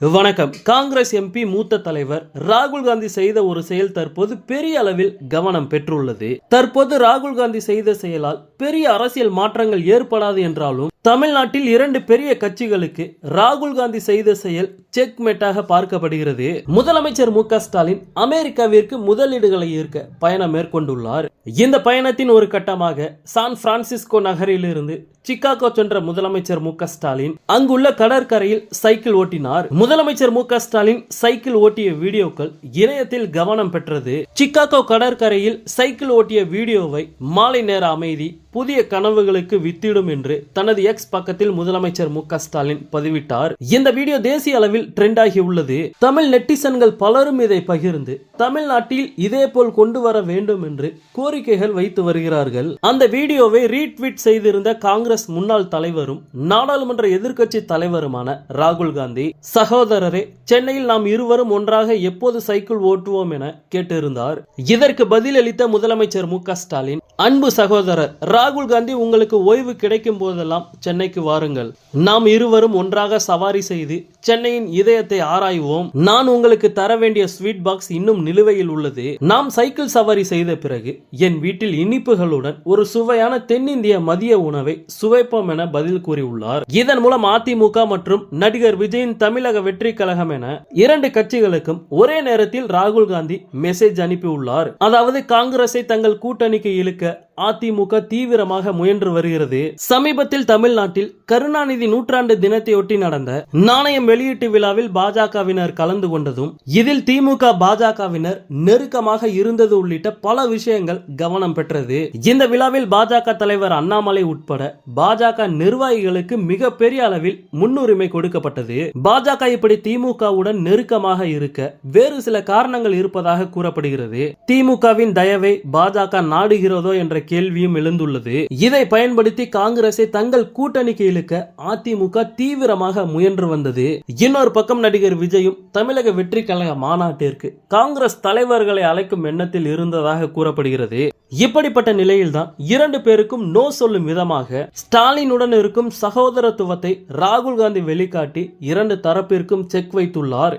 வணக்கம். காங்கிரஸ் எம்பி மூத்த தலைவர் ராகுல் காந்தி செய்த ஒரு செயல் தற்போது பெரிய அளவில் கவனம் பெற்றுள்ளது. தற்போது ராகுல் காந்தி செய்த செயலால் பெரிய அரசியல் மாற்றங்கள் ஏற்படாது என்றாலும் தமிழ்நாட்டில் 2 பெரிய கட்சிகளுக்கு ராகுல் காந்தி செய்த செயல் செக்மேட்டாக பார்க்கப்படுகிறது. முதலமைச்சர் மு க ஸ்டாலின் அமெரிக்காவிற்கு முதலீடுகளை ஈர்க்க பயணம் மேற்கொண்டுள்ளார். இந்த பயணத்தின் ஒரு கட்டமாக சான் பிரான்சிஸ்கோ நகரிலிருந்து சிகாகோ சென்ற முதலமைச்சர் மு க ஸ்டாலின் அங்குள்ள கடற்கரையில் சைக்கிள் ஓட்டினார். முதலமைச்சர் மு க ஸ்டாலின் சைக்கிள் ஓட்டிய வீடியோக்கள் இணையத்தில் கவனம் பெற்றது. சிகாகோ கடற்கரையில் சைக்கிள் ஓட்டிய வீடியோவை மாலை நேர அமைதி புதிய கனவுகளுக்கு வித்திடும் என்று தனது எக்ஸ் பக்கத்தில் முதலமைச்சர் மு க ஸ்டாலின் பதிவிட்டார். இந்த வீடியோ தேசிய அளவில் ட்ரெண்ட் ஆகி உள்ளது. தமிழ் நெட்டிசன்கள் பலரும் இதை பகிர்ந்து தமிழ்நாட்டில் இதே போல் கொண்டு வர வேண்டும் என்று கோரிக்கைகள் வைத்து வருகிறார்கள். அந்த வீடியோவை ரீட்வீட் செய்திருந்த காங்கிரஸ் முன்னாள் தலைவரும் நாடாளுமன்ற எதிர்க்கட்சி தலைவருமான ராகுல் காந்தி, சகோதரரே, சென்னையில் நாம் இருவரும் ஒன்றாக எப்போது சைக்கிள் ஓட்டுவோம் என கேட்டிருந்தார். இதற்கு பதிலளித்த முதலமைச்சர் மு க ஸ்டாலின், அன்பு சகோதரர் ராகுல் காந்தி, உங்களுக்கு ஓய்வு கிடைக்கும் போதெல்லாம் சென்னைக்கு வாருங்கள். நாம் இருவரும் ஒன்றாக சவாரி செய்து சென்னையின் இதயத்தை ஆராய்வோம். நான் உங்களுக்கு தர வேண்டிய ஸ்வீட் பாக்ஸ் இன்னும் நிலுவையில் உள்ளது. நாம் சைக்கிள் சவாரி செய்த பிறகு என் வீட்டில் இனிப்புகளுடன் ஒரு சுவையான தென்னிந்திய மதிய உணவை சுவைப்போம் என பதில் கூறியுள்ளார். இதன் மூலம் அதிமுக மற்றும் நடிகர் விஜயின் தமிழக வெற்றி கழகம் என 2 கட்சிகளுக்கும் ஒரே நேரத்தில் ராகுல் காந்தி மெசேஜ் அனுப்பியுள்ளார். அதாவது காங்கிரஸை தங்கள் கூட்டணிக்கு இழுக்க அதிமுக தீவிரமாக முயன்று வருகிறது. சமீபத்தில் தமிழ்நாட்டில் கருணாநிதி நூற்றாண்டு தினத்தையொட்டி நடந்த நாணயம் வெளியீட்டு விழாவில் பாஜகவினர் கலந்து கொண்டதும் இதில் திமுக பாஜகவினர் நெருக்கமாக இருந்தது உள்ளிட்ட பல விஷயங்கள் கவனம் பெற்றது. இந்த விழாவில் பாஜக தலைவர் அண்ணாமலை உட்பட பாஜக நிர்வாகிகளுக்கு மிகப்பெரிய அளவில் முன்னுரிமை கொடுக்கப்பட்டது. பாஜக இப்படி திமுகவுடன் நெருக்கமாக இருக்க வேறு சில காரணங்கள் இருப்பதாக கூறப்படுகிறது. திமுகவின் தயவை பாஜக நாடுகிறதோ என்ற கேள்வியும் எழுந்துள்ளது. இதை பயன்படுத்தி காங்கிரஸை தங்கள் கூட்டணிக்கு இழுக்க அதிமுக தீவிரமாக முயன்று வந்தது. இன்னொரு பக்கம் நடிகர் விஜயும் தமிழக வெற்றி கழக மாநாட்டிற்கு காங்கிரஸ் தலைவர்களை அழைக்கும் எண்ணத்தில் இருந்ததாக கூறப்படுகிறது. இப்படிப்பட்ட நிலையில்தான் 2 பேருக்கும் நோ சொல்லும் விதமாக ஸ்டாலினுடன் இருக்கும் சகோதரத்துவத்தை ராகுல் காந்தி வெளிக்காட்டி 2 தரப்பிற்கும் செக் வைத்துள்ளார்.